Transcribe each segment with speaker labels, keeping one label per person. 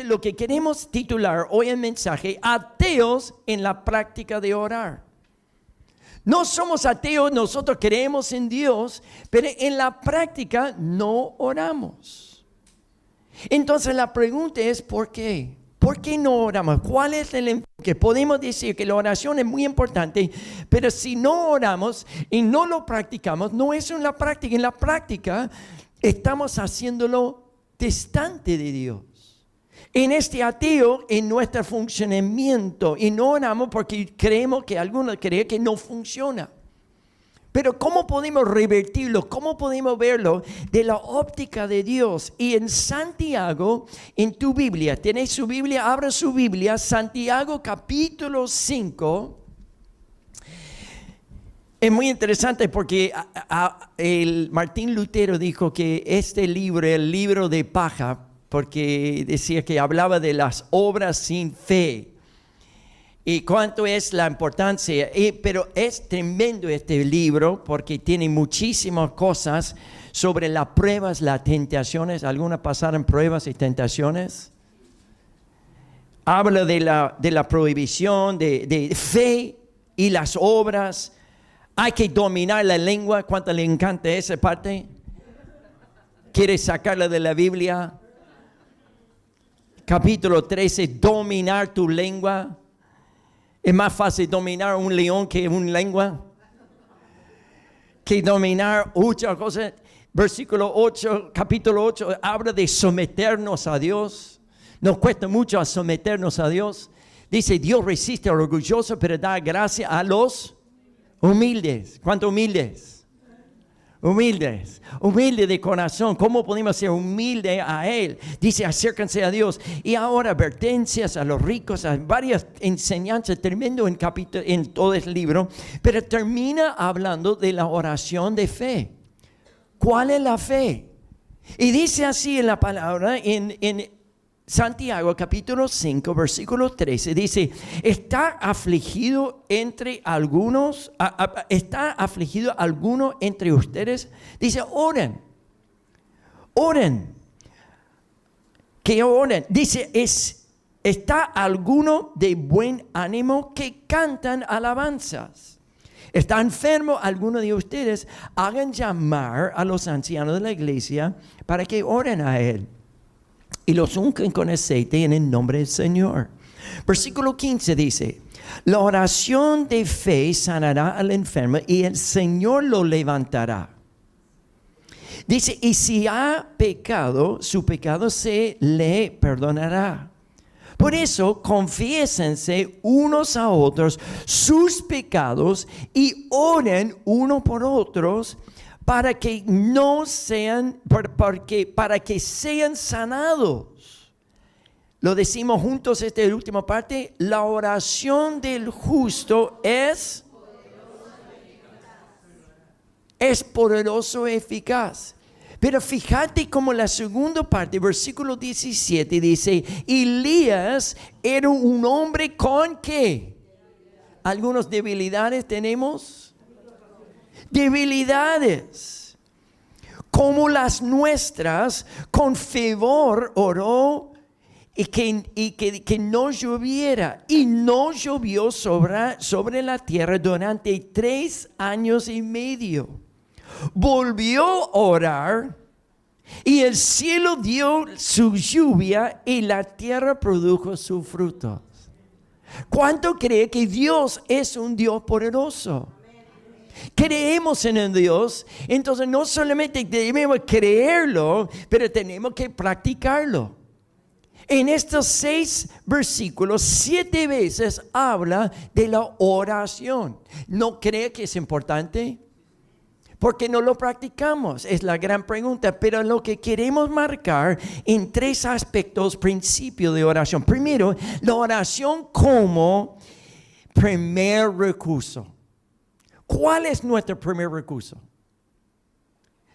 Speaker 1: lo que queremos titular hoy el mensaje, ateos en la práctica de orar. No somos ateos, nosotros creemos en Dios, pero en la práctica no oramos. Entonces la pregunta es, ¿por qué? ¿Por qué no oramos? ¿Cuál es el enfoque? Podemos decir que la oración es muy importante, pero si no oramos y no lo practicamos, no es en la práctica. En la práctica estamos haciéndolo distante de Dios. En este ateo, en nuestro funcionamiento, y no oramos porque creemos que algunos creen que no funciona. Pero ¿cómo podemos revertirlo? ¿Cómo podemos verlo de la óptica de Dios? Y en Santiago, en tu Biblia, ¿tenés su Biblia? Abra su Biblia, Santiago capítulo 5. Es muy interesante porque el Martín Lutero dijo que este libro, el libro de paja, porque decía que hablaba de las obras sin fe y cuánto es la importancia. Pero es tremendo este libro porque tiene muchísimas cosas sobre las pruebas, las tentaciones. ¿Algunas pasaron pruebas y tentaciones? Habla de la prohibición, de fe y las obras. Hay que dominar la lengua. ¿Cuánto le encanta esa parte? ¿Quiere sacarla de la Biblia? Capítulo 13, dominar tu lengua. Es más fácil dominar un león que una lengua. Que dominar muchas cosas. Versículo 8, capítulo 8, habla de someternos a Dios. Nos cuesta mucho someternos a Dios. Dice, Dios resiste al orgulloso, pero da gracia a los humildes. ¿Cuántos humildes? Humildes de corazón. ¿Cómo podemos ser humildes a Él? Dice, acérquense a Dios. Y ahora advertencias a los ricos, a varias enseñanzas tremendo en todo el libro, pero termina hablando de la oración de fe. ¿Cuál es la fe? Y dice así en la palabra, en Santiago capítulo 5 versículo 13 dice, ¿está afligido alguno entre ustedes? Dice, oren. Que oren. Dice, ¿está alguno de buen ánimo? Que cantan alabanzas. ¿Está enfermo alguno de ustedes? Hagan llamar a los ancianos de la iglesia para que oren a él y los unguen con aceite en el nombre del Señor. Versículo 15 dice, la oración de fe sanará al enfermo y el Señor lo levantará. Dice, y si ha pecado, su pecado se le perdonará. Por eso, confiésense unos a otros sus pecados y oren uno por otros para que sean sanados. Lo decimos juntos, esta es la última parte. La oración del justo es poderoso y eficaz. Pero fíjate cómo la segunda parte, versículo 17 dice, Elías era un hombre con ¿qué? ¿Algunas debilidades tenemos? Debilidades como las nuestras, con fervor oró y que no lloviera, y no llovió sobre la tierra durante 3 años y medio. Volvió a orar y el cielo dio su lluvia y la tierra produjo sus frutos. ¿Cuánto cree que Dios es un Dios poderoso? Creemos en el Dios, entonces no solamente debemos creerlo, pero tenemos que practicarlo. En estos 6 versículos, 7 veces habla de la oración. ¿No cree que es importante? Porque no lo practicamos, es la gran pregunta. Pero lo que queremos marcar en 3 aspectos, principios de oración. Primero, la oración como primer recurso. ¿Cuál es nuestro primer recurso?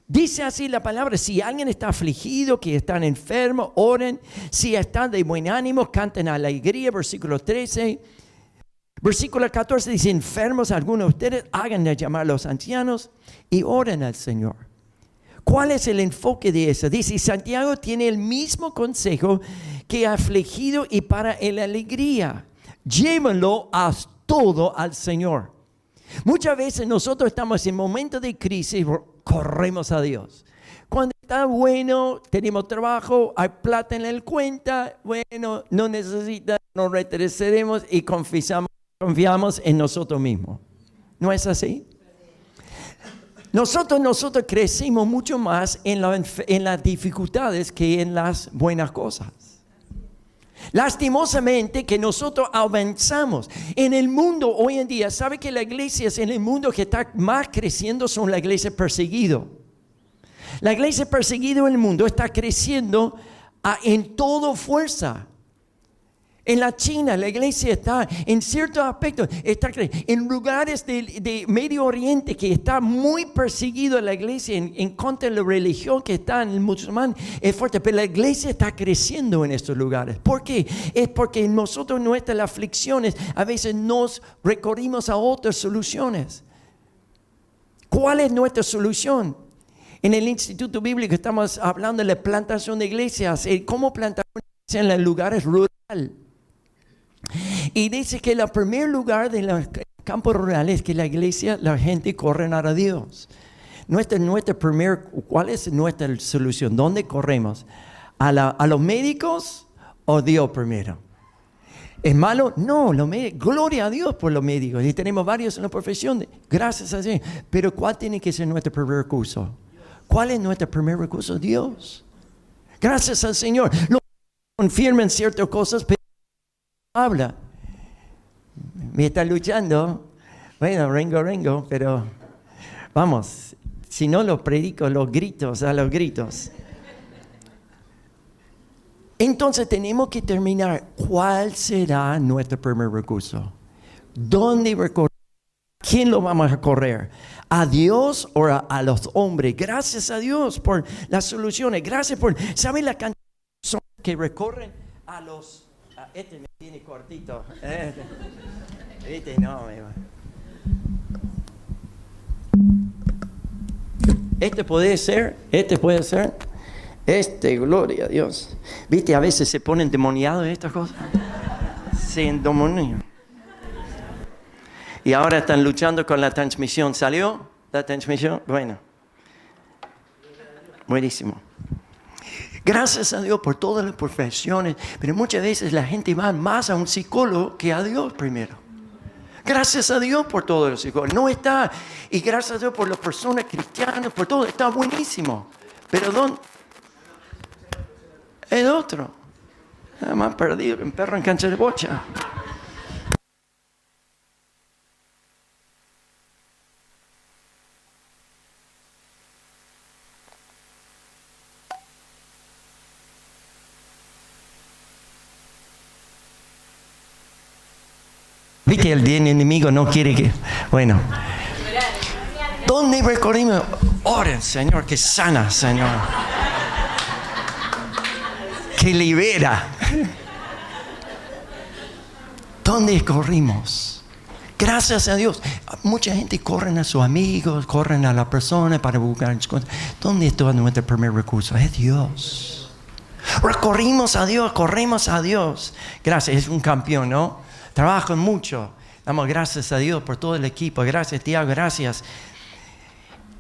Speaker 1: Dice así la palabra, si alguien está afligido, que están enfermos, oren. Si están de buen ánimo, canten alegría, versículo 13. Versículo 14 dice, enfermos algunos de ustedes, hagan llamar a los ancianos y oren al Señor. ¿Cuál es el enfoque de eso? Dice, Santiago tiene el mismo consejo que afligido y para la alegría. Llévenlo a todo al Señor. Muchas veces nosotros estamos en momentos de crisis, corremos a Dios. Cuando está bueno, tenemos trabajo, hay plata en la cuenta, bueno, no necesita, nos retrocedemos y confiamos en nosotros mismos. ¿No es así? Nosotros crecemos mucho más en las dificultades que en las buenas cosas. Lastimosamente que nosotros avanzamos en el mundo hoy en día. ¿Sabe que la iglesia es en el mundo que está más creciendo? Son la iglesia perseguida. La iglesia perseguida en el mundo está creciendo en toda fuerza. En la China, la iglesia está, en ciertos aspectos, está en lugares de Medio Oriente que está muy perseguido la iglesia en contra de la religión que está en el musulmán, es fuerte. Pero la iglesia está creciendo en estos lugares. ¿Por qué? Es porque nosotros, nuestras aflicciones, a veces nos recorrimos a otras soluciones. ¿Cuál es nuestra solución? En el Instituto Bíblico estamos hablando de la plantación de iglesias, cómo plantar una iglesia en los lugares rurales. Y dice que el primer lugar de los campos rurales es que la iglesia, la gente corre a Dios. ¿Cuál es nuestra solución? ¿Dónde corremos? ¿A los médicos o Dios primero? ¿Es malo? No, gloria a Dios por los médicos. Y tenemos varios en la profesión. Gracias a Dios. Pero ¿cuál tiene que ser nuestro primer recurso? ¿Cuál es nuestro primer recurso? Dios. Gracias al Señor. Lo confirman ciertas cosas, pero habla. Me está luchando. Bueno, rengo, pero vamos. Si no lo predico, a los gritos. Entonces tenemos que terminar. ¿Cuál será nuestro primer recurso? ¿Dónde recorrer? ¿Quién lo vamos a correr? ¿A Dios o a los hombres? Gracias a Dios por las soluciones. Gracias por... ¿Saben la cantidad de personas que recorren a los... Este me tiene cortito. Este no me va. Este puede ser. Gloria a Dios. ¿Viste? A veces se ponen demoniados estas cosas. Se endemonian. Y ahora están luchando con la transmisión. ¿Salió la transmisión? Bueno. Buenísimo. Gracias a Dios por todas las profesiones. Pero muchas veces la gente va más a un psicólogo que a Dios primero. Gracias a Dios por todos los psicólogos. No está. Y gracias a Dios por las personas cristianas, por todo. Está buenísimo. Pero ¿dónde? El otro. Nada más perdido. Un perro en cancha de bocha. Viste, el enemigo no quiere que... Bueno. ¿Dónde recorrimos? Oren, Señor, que sana, Señor. Que libera. ¿Dónde corrimos? Gracias a Dios. Mucha gente corre a sus amigos, corren a la persona para buscar cosas. ¿Dónde está nuestro primer recurso? Es Dios. Recorrimos a Dios, corremos a Dios. Gracias, es un campeón, ¿no? Trabajan mucho. Damos gracias a Dios por todo el equipo. Gracias, Tiago, gracias.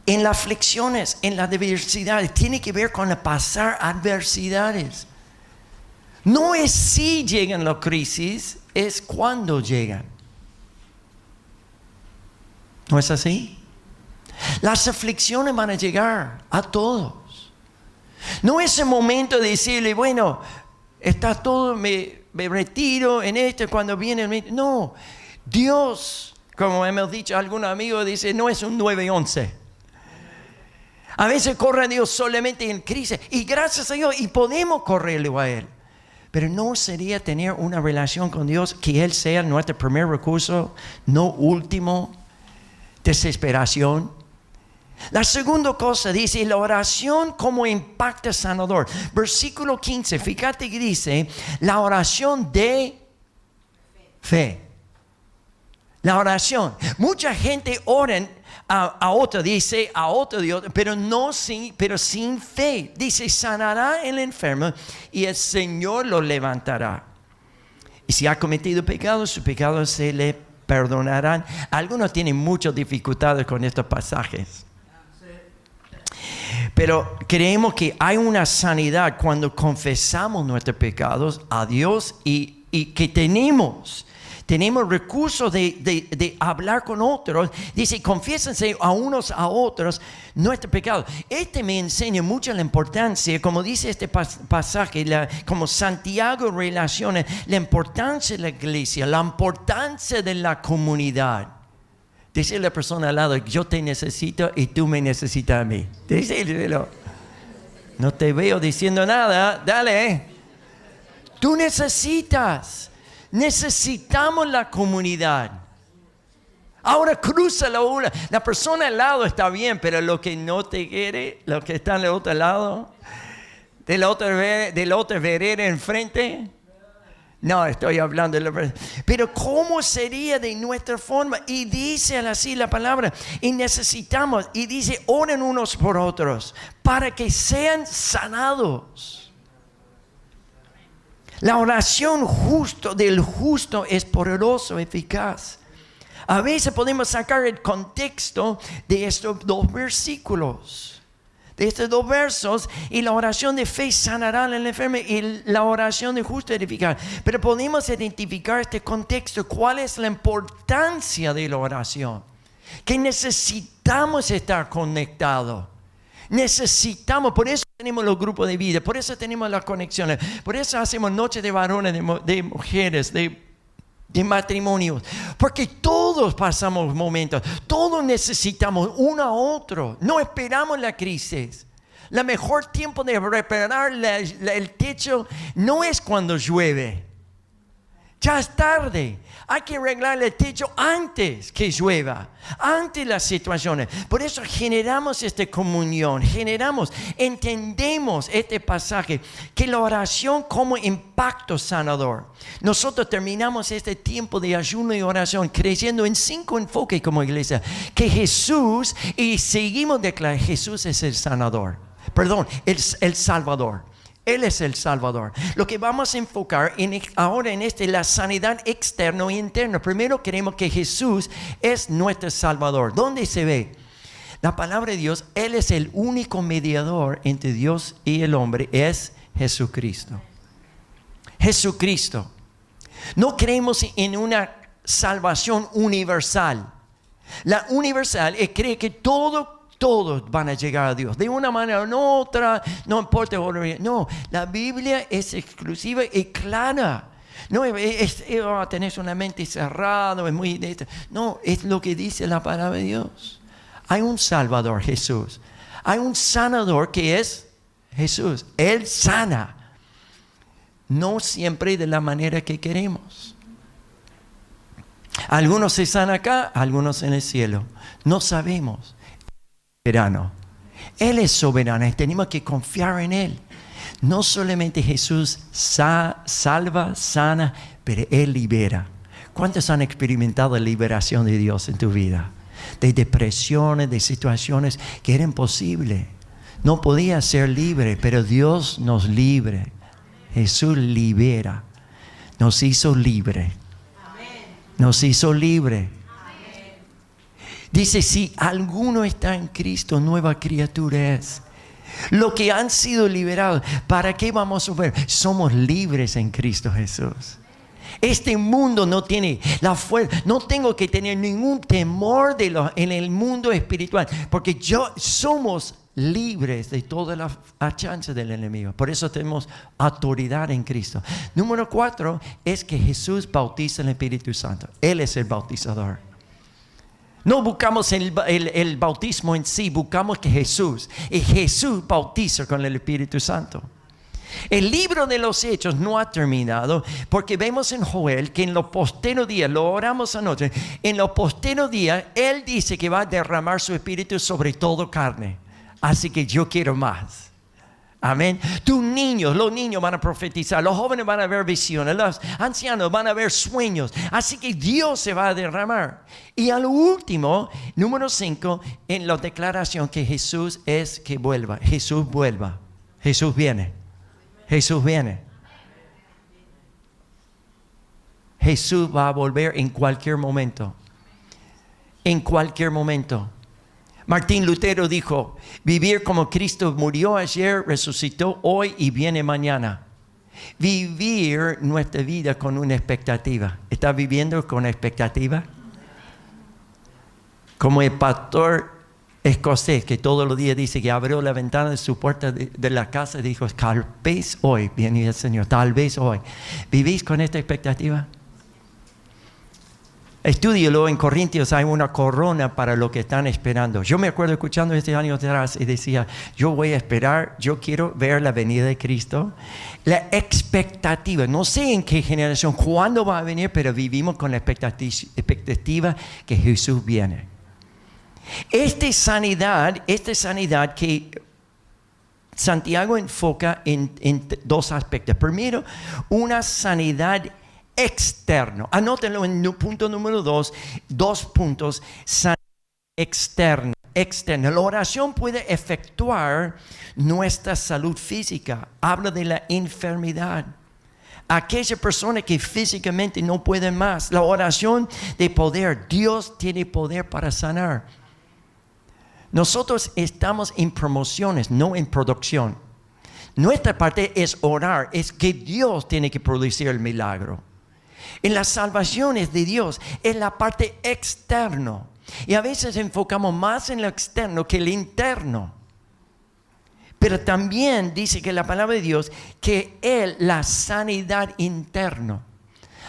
Speaker 1: En las aflicciones, en las adversidades, tiene que ver con el pasar adversidades. No es si llegan las crisis, es cuando llegan. ¿No es así? Las aflicciones van a llegar a todos. No es el momento de decirle, bueno, está todo... Me retiro en esto cuando viene el... No, Dios, como hemos dicho, algún amigo dice, no es un 911. A veces corre a Dios solamente en crisis. Y gracias a Dios, y podemos correrle a Él. Pero no sería tener una relación con Dios, que Él sea nuestro primer recurso, no último, desesperación. La segunda cosa dice, la oración como impacto sanador. Versículo 15, fíjate que dice, la oración de fe. La oración. Mucha gente ora a otro, dice a otro Dios, pero sin fe. Dice, sanará el enfermo y el Señor lo levantará. Y si ha cometido pecado, sus pecados se le perdonarán. Algunos tienen muchas dificultades con estos pasajes. Pero creemos que hay una sanidad cuando confesamos nuestros pecados a Dios y que tenemos recursos de hablar con otros. Dice, confiésense a unos a otros nuestros pecados. Me enseña mucho la importancia, como dice este pasaje, como Santiago relaciona la importancia de la iglesia, la importancia de la comunidad. Dice a la persona al lado, yo te necesito y tú me necesitas a mí. Díselo. No te veo diciendo nada, dale. Tú necesitamos la comunidad. Ahora cruza la persona al lado está bien, pero lo que no te quiere, lo que está al otro lado, del otro vereda enfrente. No, estoy hablando de la persona. Pero ¿cómo sería de nuestra forma? Y dice así la palabra, y necesitamos, y dice, oren unos por otros, para que sean sanados. La oración del justo es poderoso, eficaz. A veces podemos sacar el contexto de estos dos versículos. De estos dos versos, y la oración de fe sanará al enfermo y la oración de justo edificará. Pero podemos identificar este contexto. ¿Cuál es la importancia de la oración? Que necesitamos estar conectados. Por eso tenemos los grupos de vida, por eso tenemos las conexiones, por eso hacemos noches de varones, de mujeres, de matrimonios, porque todos pasamos momentos, todos necesitamos uno a otro, no esperamos la crisis. El mejor tiempo de reparar el techo no es cuando llueve, ya es tarde. Hay que arreglar el techo antes que llueva, antes las situaciones. Por eso generamos esta comunión, entendemos este pasaje, que la oración como impacto sanador. Nosotros terminamos este tiempo de ayuno y oración creyendo en 5 enfoques como iglesia, que Jesús, y seguimos declarando, Jesús es el sanador, el Salvador. Él es el Salvador. Lo que vamos a enfocar ahora en la sanidad externa e interna. Primero queremos que Jesús es nuestro Salvador. ¿Dónde se ve? La palabra de Dios, Él es el único mediador entre Dios y el hombre, es Jesucristo. Jesucristo. No creemos en una salvación universal. La universal cree que todos van a llegar a Dios de una manera u otra, no importa. No, la Biblia es exclusiva y clara. No tenés una mente cerrada, no, es lo que dice la palabra de Dios. Hay un Salvador, Jesús. Hay un sanador que es Jesús. Él sana. No siempre de la manera que queremos. Algunos se sanan acá, algunos en el cielo. No sabemos. Él es soberano y tenemos que confiar en Él. No solamente Jesús salva, sana, pero Él libera. ¿Cuántos han experimentado la liberación de Dios en tu vida? De depresiones, de situaciones que eran imposibles. No podía ser libre, pero Dios nos libre. Jesús libera. Nos hizo libre. Nos hizo libre. Dice, si alguno está en Cristo, nueva criatura es. Lo que han sido liberados, ¿para qué vamos a ver? Somos libres en Cristo Jesús. Este mundo no tiene la fuerza. No tengo que tener ningún temor en el mundo espiritual, porque somos libres de toda la achanza del enemigo. Por eso tenemos autoridad en Cristo. Número 4 es que Jesús bautiza en el Espíritu Santo. Él es el bautizador. No buscamos el bautismo en sí, buscamos que Jesús bautiza con el Espíritu Santo. El libro de los Hechos no ha terminado, porque vemos en Joel que en los posteros días, lo oramos anoche, en los posteros días Él dice que va a derramar su Espíritu sobre toda carne. Así que yo quiero más. Amén. Los niños van a profetizar, los jóvenes van a ver visiones, los ancianos van a ver sueños. Así que Dios se va a derramar. Y al último, número 5, en la declaración que Jesús es que vuelva. Jesús vuelva. Jesús viene. Jesús viene. Jesús va a volver en cualquier momento. En cualquier momento. Martín Lutero dijo, vivir como Cristo murió ayer, resucitó hoy y viene mañana. Vivir nuestra vida con una expectativa. ¿Estás viviendo con expectativa? Como el pastor escocés que todos los días dice que abrió la ventana de su puerta de la casa y dijo, tal vez hoy viene el Señor, tal vez hoy. ¿Vivís con esta expectativa? Estúdialo, en Corintios hay una corona para lo que están esperando. Yo me acuerdo escuchando este año atrás y decía, yo voy a esperar, yo quiero ver la venida de Cristo. La expectativa, no sé en qué generación, cuándo va a venir, pero vivimos con la expectativa que Jesús viene. Esta sanidad que Santiago enfoca en dos aspectos. Primero, una sanidad externo. Anótenlo en punto número 2, 2 puntos. Sanidad externa. La oración puede efectuar nuestra salud física. Habla de la enfermedad. Aquella persona que físicamente no puede más. La oración de poder. Dios tiene poder para sanar. Nosotros estamos en promociones, no en producción. Nuestra parte es orar. Es que Dios tiene que producir el milagro. En las salvaciones de Dios es la parte externa. Y a veces enfocamos más en lo externo que el interno. Pero también dice que la palabra de Dios, que Él, la sanidad interna.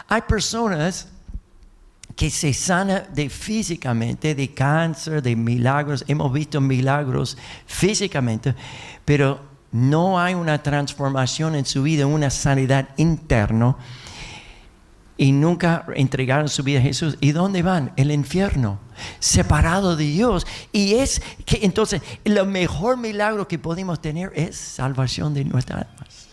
Speaker 1: Hay personas que se sanan físicamente, de cáncer, de milagros. Hemos visto milagros físicamente, pero no hay una transformación en su vida, una sanidad interna. Y nunca entregaron su vida a Jesús. ¿Y dónde van? El infierno, separado de Dios. Y es que entonces el mejor milagro que podemos tener es salvación de nuestras almas.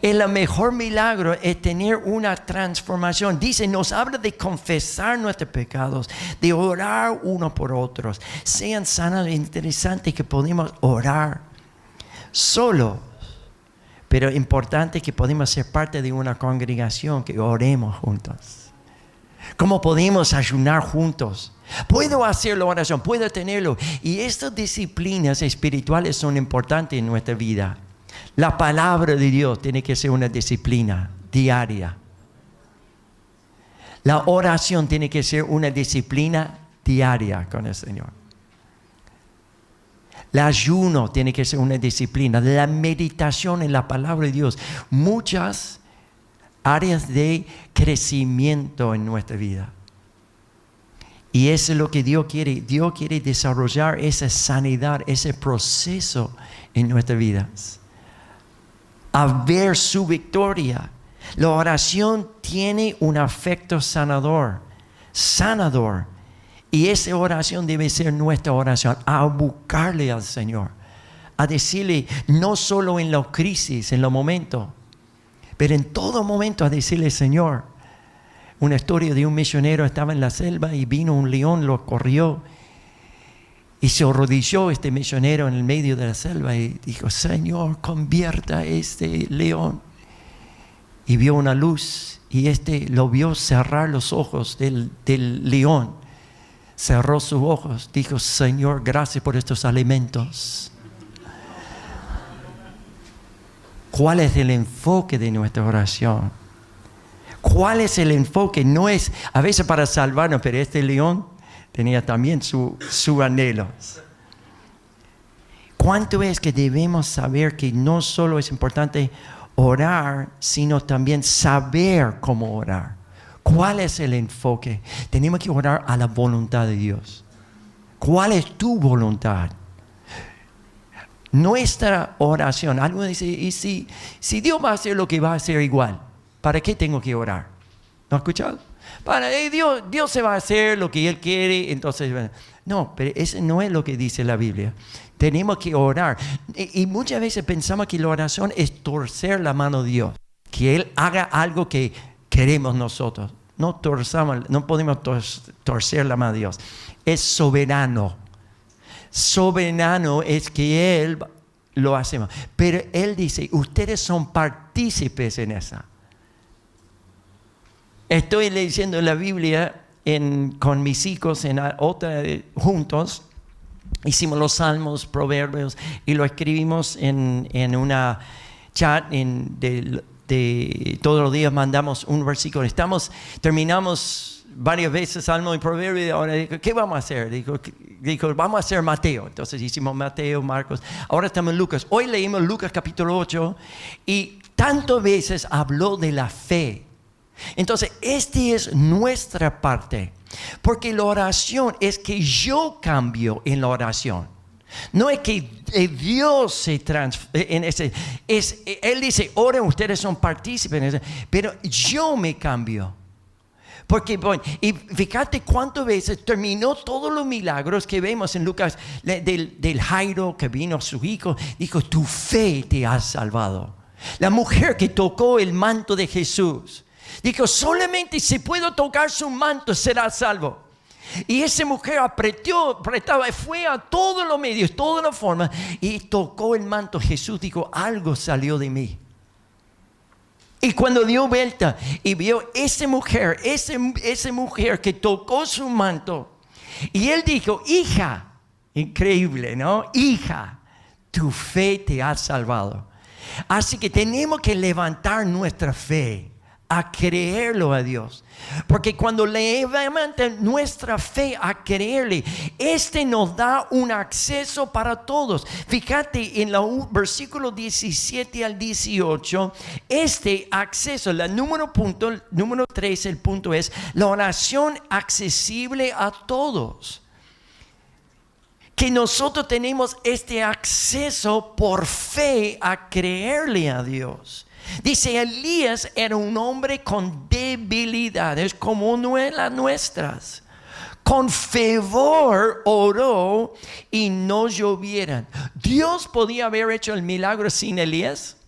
Speaker 1: El mejor milagro es tener una transformación. Dice, nos habla de confesar nuestros pecados, de orar uno por otros. Sean sanos. Interesante que podemos orar solo. Pero importante que podemos ser parte de una congregación, que oremos juntos. ¿Cómo podemos ayunar juntos? Puedo hacer la oración, puedo tenerlo. Y estas disciplinas espirituales son importantes en nuestra vida. La palabra de Dios tiene que ser una disciplina diaria. La oración tiene que ser una disciplina diaria con el Señor. El ayuno tiene que ser una disciplina. La meditación en la palabra de Dios. Muchas áreas de crecimiento en nuestra vida. Y eso es lo que Dios quiere. Dios quiere desarrollar esa sanidad, ese proceso en nuestras vidas. A ver su victoria. La oración tiene un efecto sanador. Sanador. Y esa oración debe ser nuestra oración, a buscarle al Señor, a decirle, no solo en la crisis, en los momentos, pero en todo momento a decirle, Señor. Una historia de un misionero, estaba en la selva y vino un león, lo corrió y se arrodilló este misionero en el medio de la selva y dijo, Señor, convierta a este león. Y vio una luz y lo vio cerrar los ojos del león. Cerró sus ojos, dijo, Señor, gracias por estos alimentos. ¿Cuál es el enfoque de nuestra oración? ¿Cuál es el enfoque? No es a veces para salvarnos, pero este león tenía también sus anhelos. ¿Cuánto es que debemos saber que no solo es importante orar, sino también saber cómo orar? ¿Cuál es el enfoque? Tenemos que orar a la voluntad de Dios. ¿Cuál es tu voluntad? Nuestra oración. Algunos dicen, ¿y si Dios va a hacer lo que va a hacer igual? ¿Para qué tengo que orar? ¿No has escuchado? Dios se va a hacer lo que Él quiere, entonces... No, pero eso no es lo que dice la Biblia. Tenemos que orar. Y muchas veces pensamos que la oración es torcer la mano de Dios. Que Él haga algo que queremos nosotros. No podemos torcer la mano de Dios. Es soberano. Soberano es que Él lo hace. Pero Él dice, ustedes son partícipes en esa. Estoy leyendo la Biblia con mis hijos juntos. Hicimos los salmos, proverbios y lo escribimos en una chat de todos los días mandamos un versículo. Terminamos varias veces salmo y proverbio y ahora digo, ¿qué vamos a hacer? Dijo, vamos a hacer Mateo. Entonces hicimos Mateo, Marcos. Ahora estamos en Lucas. Hoy leímos Lucas capítulo 8 y tantas veces habló de la fe. Entonces, esta es nuestra parte. Porque la oración es que yo cambio en la oración. No es que Dios se transforma. Él dice, oren, ustedes son partícipes. Pero yo me cambio. Porque, bueno, y fíjate cuántas veces terminó todos los milagros que vemos en Lucas del Jairo que vino a su hijo. Dijo, tu fe te ha salvado. La mujer que tocó el manto de Jesús. Dijo, solamente si puedo tocar su manto será salvo. Y esa mujer apretaba, fue a todos los medios, todas las formas, y tocó el manto. Jesús dijo, algo salió de mí. Y cuando dio vuelta y vio esa mujer que tocó su manto, y él dijo, hija, increíble, ¿no? Hija, tu fe te ha salvado. Así que tenemos que levantar nuestra fe. A creerlo a Dios. Porque cuando levantamos nuestra fe a creerle, nos da un acceso para todos. Fíjate en los versículos 17 al 18, acceso, número 3, el punto es la oración accesible a todos. Que nosotros tenemos este acceso por fe a creerle a Dios. Dice, Elías era un hombre con debilidades como no las nuestras. Con fervor oró y no llovieran. ¿Dios podía haber hecho el milagro sin Elías?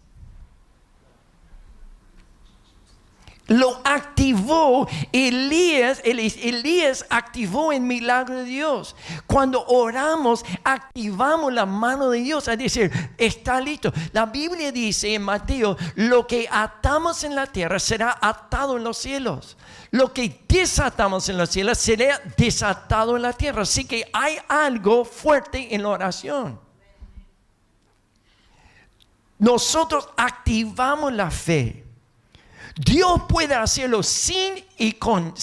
Speaker 1: Lo activó Elías activó el milagro de Dios. Cuando oramos, activamos la mano de Dios. Es decir, está listo. La Biblia dice en Mateo, lo que atamos en la tierra será atado en los cielos. Lo que desatamos en los cielos será desatado en la tierra. Así que hay algo fuerte en la oración. Nosotros activamos la fe. Dios puede hacerlo sin y con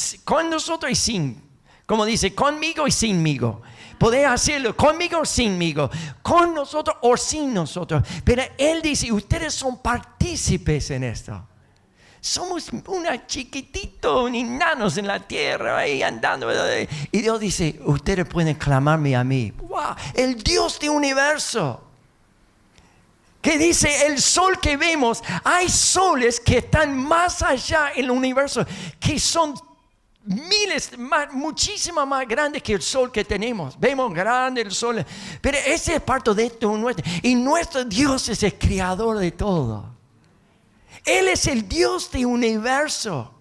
Speaker 1: nosotros y sin. Como dice, conmigo y sinmigo. Puede hacerlo conmigo o sinmigo. Con nosotros o sin nosotros. Pero Él dice, ustedes son partícipes en esto. Somos unos chiquititos, enanos en la tierra, ahí andando. Y Dios dice, ustedes pueden clamarme a mí. ¡Wow! El Dios del universo. Que dice el sol que vemos, hay soles que están más allá en el universo, que son muchísimo más grandes que el sol que tenemos. Vemos grande el sol, pero ese es parte de esto nuestro. Y nuestro Dios es el creador de todo. Él es el Dios del universo.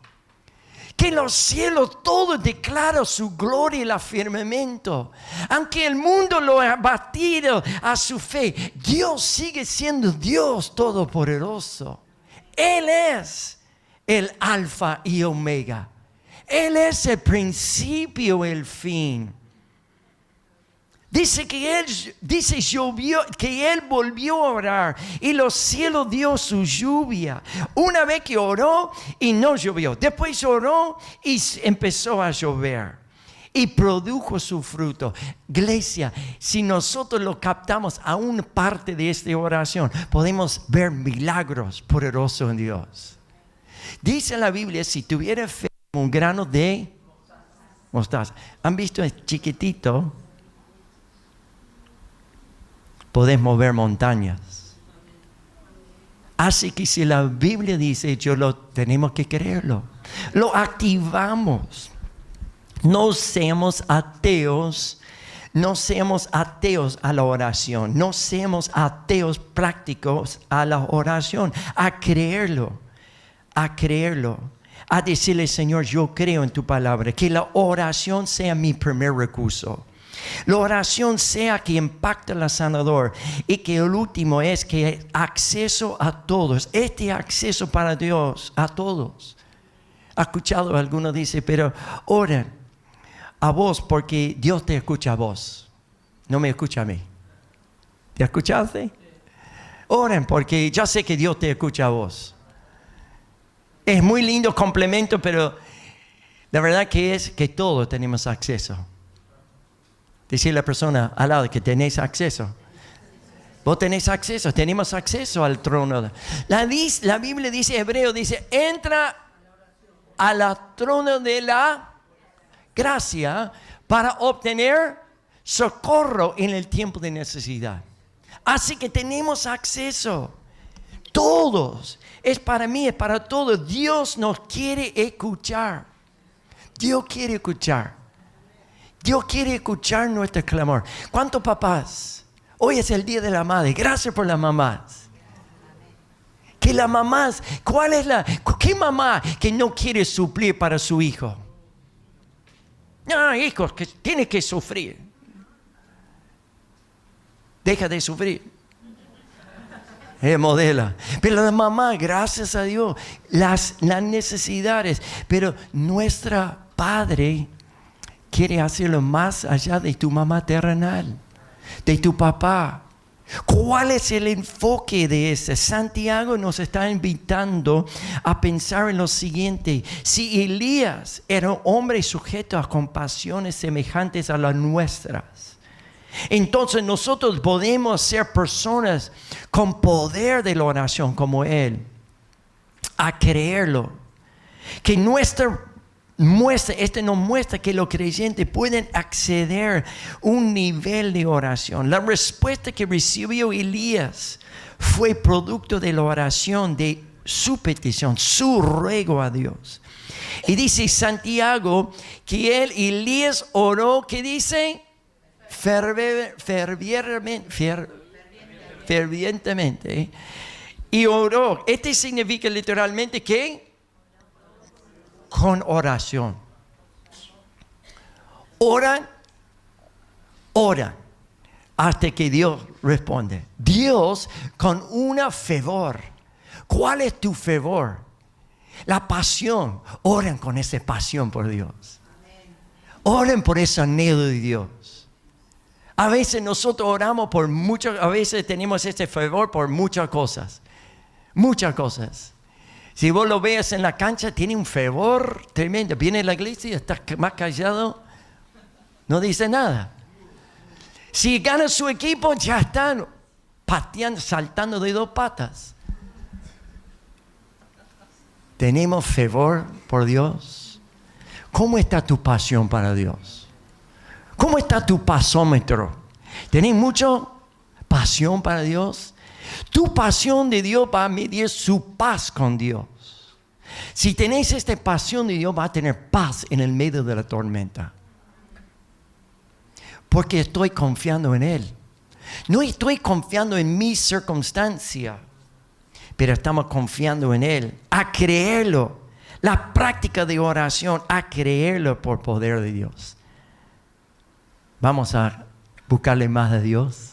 Speaker 1: Que los cielos todos declaran su gloria y el firmamento. Aunque el mundo lo ha batido a su fe, Dios sigue siendo Dios todopoderoso. Él es el alfa y omega. Él es el principio y el fin. Dice que él volvió a orar y los cielos dio su lluvia. Una vez que oró y no llovió. Después oró y empezó a llover. Y produjo su fruto. Iglesia, si nosotros lo captamos a una parte de esta oración, podemos ver milagros poderosos en Dios. Dice la Biblia, si tuviera fe como un grano de mostaza. ¿Han visto? Es chiquitito. Podés mover montañas. Así que si la Biblia dice, tenemos que creerlo. Lo activamos. No seamos ateos. No seamos ateos a la oración. No seamos ateos prácticos a la oración. A creerlo. A creerlo. A decirle, Señor, yo creo en tu palabra. Que la oración sea mi primer recurso. La oración sea que impacte al sanador. Y que el último es que acceso a todos. Este acceso para Dios a todos. ¿Ha escuchado? Alguno dice, pero oren a vos porque Dios te escucha a vos. No me escucha a mí. ¿Te escuchaste? Oren porque yo sé que Dios te escucha a vos. Es muy lindo complemento, pero la verdad que es que todos tenemos acceso. Decir a la persona al lado que tenés acceso. Vos tenés acceso, tenemos acceso al trono. La Biblia dice, Hebreo dice, entra a la trono de la gracia para obtener socorro en el tiempo de necesidad. Así que tenemos acceso. Todos. Es para mí, es para todos. Dios nos quiere escuchar. Dios quiere escuchar. Dios quiere escuchar nuestro clamor. ¿Cuántos papás? Hoy es el día de la madre. Gracias por las mamás. Que las mamás, ¿qué mamá que no quiere suplir para su hijo? No, hijos, que tiene que sufrir. Deja de sufrir. Modela. Pero la mamá, gracias a Dios, las necesidades. Pero nuestra Padre quiere hacerlo más allá de tu mamá terrenal, de tu papá. ¿Cuál es el enfoque de ese? Santiago nos está invitando a pensar en lo siguiente. Si Elías era un hombre sujeto a compasiones semejantes a las nuestras, entonces nosotros podemos ser personas con poder de la oración como él. A creerlo. Que nos muestra que los creyentes pueden acceder a un nivel de oración. La respuesta que recibió Elías fue producto de la oración, de su petición, su ruego a Dios. Y dice Santiago que Elías oró, ¿qué dice? Fervientemente. Y oró. Este significa literalmente que con oración. Oran hasta que Dios responde. Dios con una fervor. ¿Cuál es tu fervor? La pasión. Oren con esa pasión por Dios. Oren por ese anhelo de Dios. A veces nosotros oramos por muchas, a veces tenemos este fervor por muchas cosas. Muchas cosas. Si vos lo ves en la cancha, tiene un fervor tremendo. Viene a la iglesia y está más callado. No dice nada. Si gana su equipo, ya están pateando, saltando de dos patas. ¿Tenemos fervor por Dios? ¿Cómo está tu pasión para Dios? ¿Cómo está tu pasómetro? ¿Tenés mucha pasión para Dios? Tu pasión de Dios va a medir su paz con Dios. Si tenés esta pasión de Dios, va a tener paz en el medio de la tormenta. Porque estoy confiando en Él. No estoy confiando en mi circunstancia, pero estamos confiando en Él. A creerlo. La práctica de oración, a creerlo por poder de Dios. Vamos a buscarle más a Dios.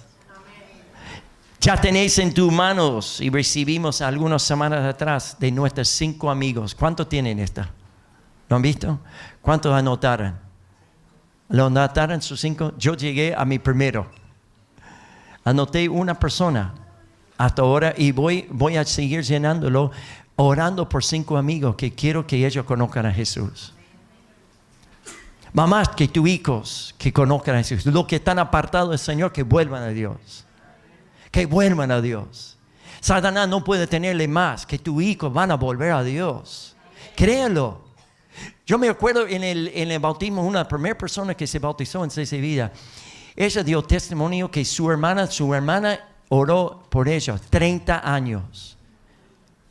Speaker 1: Ya tenéis en tus manos y recibimos algunas semanas atrás de nuestros 5 amigos. ¿Cuántos tienen esta? ¿Lo han visto? ¿Cuántos anotaron? ¿Lo anotaron sus 5? Yo llegué a mi primero. Anoté una persona hasta ahora y voy a seguir llenándolo, orando por 5 amigos que quiero que ellos conozcan a Jesús. Mamás, que tus hijos que conozcan a Jesús. Los que están apartados del Señor, que vuelvan a Dios. Que vuelvan a Dios. Satanás no puede tenerle más. Que tus hijos van a volver a Dios. Créelo. Yo me acuerdo en el bautismo, una primera persona que se bautizó en esa vida. Ella dio testimonio que su hermana oró por ellos 30 años.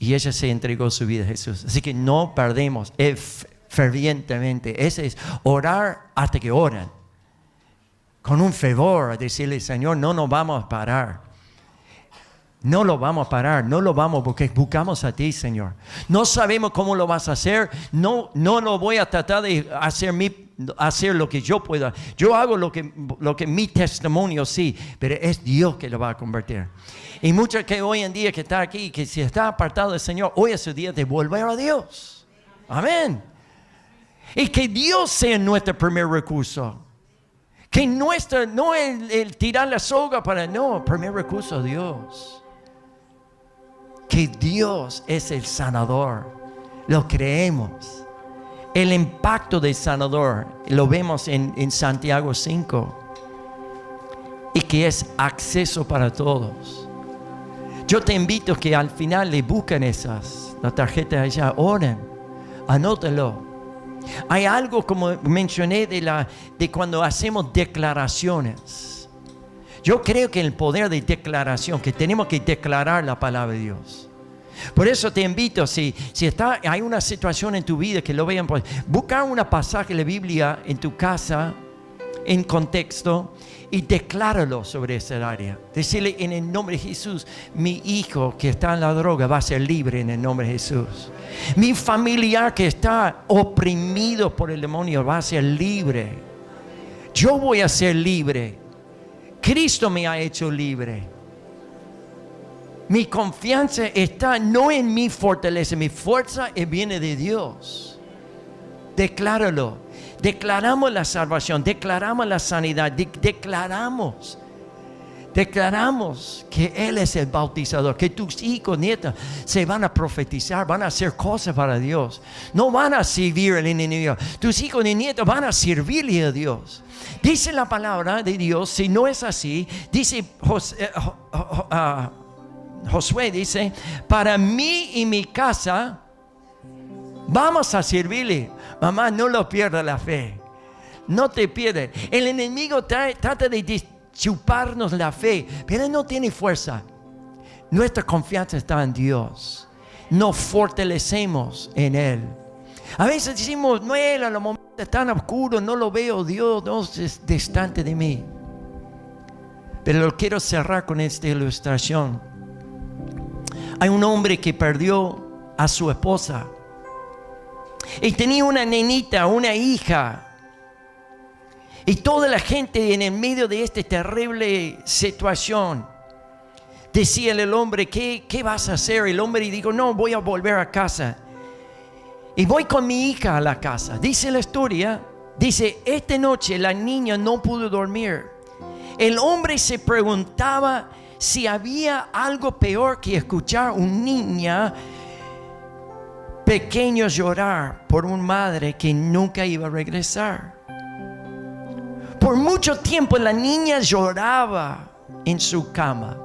Speaker 1: Y ella se entregó su vida a Jesús. Así que no perdemos fervientemente. Ese es orar hasta que oran. Con un fervor, a decirle, Señor, no nos vamos a parar. No lo vamos a parar, no lo vamos porque buscamos a ti, Señor. No sabemos cómo lo vas a hacer. No lo voy a tratar de hacer lo que yo pueda. Yo hago lo que mi testimonio sí, pero es Dios que lo va a convertir. Y muchos que hoy en día que está aquí, que si está apartado del Señor, hoy es su día de volver a Dios. Amén. Y que Dios sea nuestro primer recurso. Que no el tirar la soga primer recurso Dios. Que Dios es el sanador. Lo creemos. El impacto del sanador lo vemos en Santiago 5. Y que es acceso para todos. Yo te invito a que al final le busquen la tarjeta allá, oren, anótenlo. Hay algo, como mencioné, de cuando hacemos declaraciones. Yo creo que el poder de declaración, que tenemos que declarar la palabra de Dios. Por eso te invito, si hay una situación en tu vida que lo vean, buscar una pasaje de la Biblia en tu casa, en contexto, y decláralo sobre esa área. Decirle en el nombre de Jesús, mi hijo que está en la droga va a ser libre en el nombre de Jesús. Mi familiar que está oprimido por el demonio va a ser libre. Yo voy a ser libre. Cristo me ha hecho libre. Mi confianza está no en mi fortaleza, mi fuerza viene de Dios. Decláralo. Declaramos la salvación, declaramos la sanidad, declaramos que Él es el bautizador, que tus hijos, nietos se van a profetizar, van a hacer cosas para Dios. No van a servir al enemigo. Tus hijos y nietos van a servirle a Dios. Dice la palabra de Dios, si no es así, dice Josué, dice, para mí y mi casa vamos a servirle. Mamá, no lo pierdas la fe. No te pierdas. El enemigo trata de chuparnos la fe, pero no tiene fuerza. Nuestra confianza está en Dios. Nos fortalecemos en Él. A veces decimos, no, Él a los momentos tan oscuros, no lo veo, Dios no es distante de mí. Pero lo quiero cerrar con esta ilustración. Hay un hombre que perdió a su esposa. Y tenía una nenita, una hija. Y toda la gente en el medio de esta terrible situación decía el hombre, ¿qué vas a hacer? El hombre dijo, no, voy a volver a casa. Y voy con mi hija a la casa. Dice la historia, dice, esta noche la niña no pudo dormir. El hombre se preguntaba si había algo peor que escuchar a una niña pequeño llorar por una madre que nunca iba a regresar. Por mucho tiempo la niña lloraba en su cama.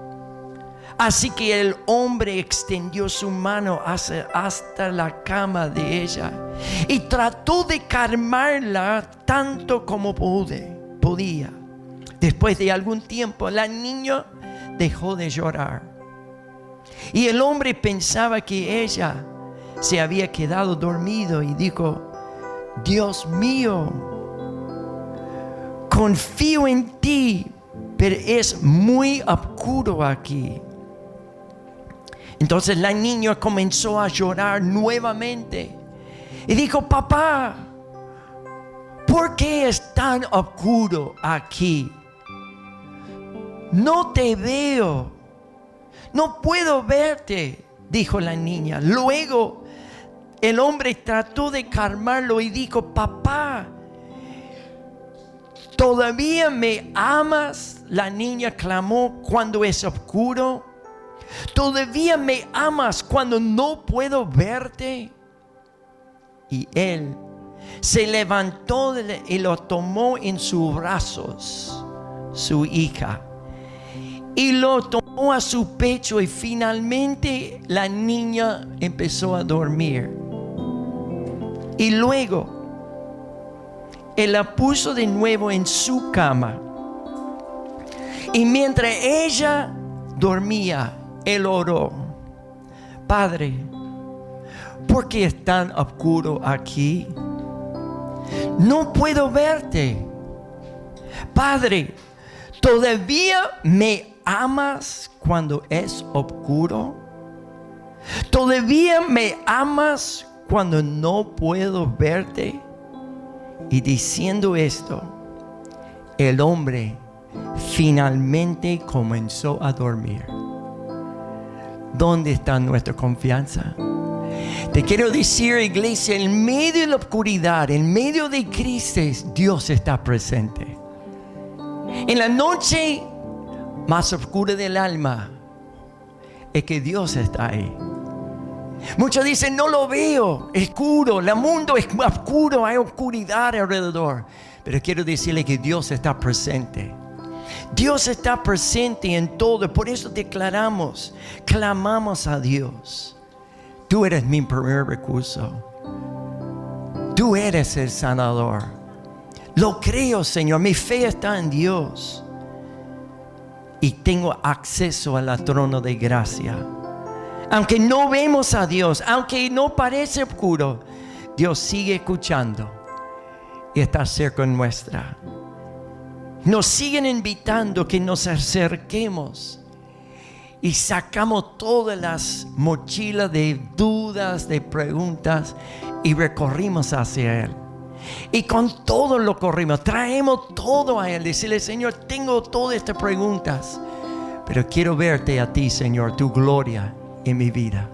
Speaker 1: Así que el hombre extendió su mano hasta la cama de ella y trató de calmarla tanto como podía. Después de algún tiempo la niña dejó de llorar. Y el hombre pensaba que ella se había quedado dormido y dijo, Dios mío, confío en ti, pero es muy oscuro aquí. Entonces la niña comenzó a llorar nuevamente y dijo, papá, ¿por qué es tan oscuro aquí? No te veo, no puedo verte, dijo la niña. Luego el hombre trató de calmarlo y dijo, papá, ¿todavía me amas? La niña clamó, cuando es oscuro. ¿Todavía me amas cuando no puedo verte? Y él se levantó y lo tomó en sus brazos, su hija, y lo tomó a su pecho, y finalmente la niña empezó a dormir. Y luego él la puso de nuevo en su cama, y mientras ella dormía, él oró, Padre, ¿por qué es tan oscuro aquí? No puedo verte. Padre, ¿todavía me amas cuando es oscuro? ¿Todavía me amas cuando no puedo verte? Y diciendo esto, el hombre finalmente comenzó a dormir. ¿Dónde está nuestra confianza? Te quiero decir, iglesia, en medio de la oscuridad, en medio de crisis, Dios está presente. En la noche más oscura del alma, es que Dios está ahí. Muchos dicen, no lo veo, es oscuro, el mundo es oscuro, hay oscuridad alrededor. Pero quiero decirle que Dios está presente. Dios está presente en todo. Por eso declaramos, clamamos a Dios. Tú eres mi primer recurso. Tú eres el sanador. Lo creo, Señor. Mi fe está en Dios. Y tengo acceso al trono de gracia. Aunque no vemos a Dios, aunque no parece oscuro, Dios sigue escuchando y está cerca nuestra. Nos siguen invitando que nos acerquemos y sacamos todas las mochilas de dudas, de preguntas y recorrimos hacia Él. Y con todo lo corrimos, traemos todo a Él. Decirle, Señor, tengo todas estas preguntas, pero quiero verte a ti, Señor, tu gloria en mi vida.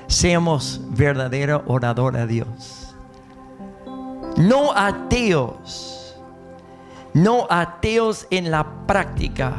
Speaker 1: Seamos verdadero orador a Dios. No ateos en la práctica,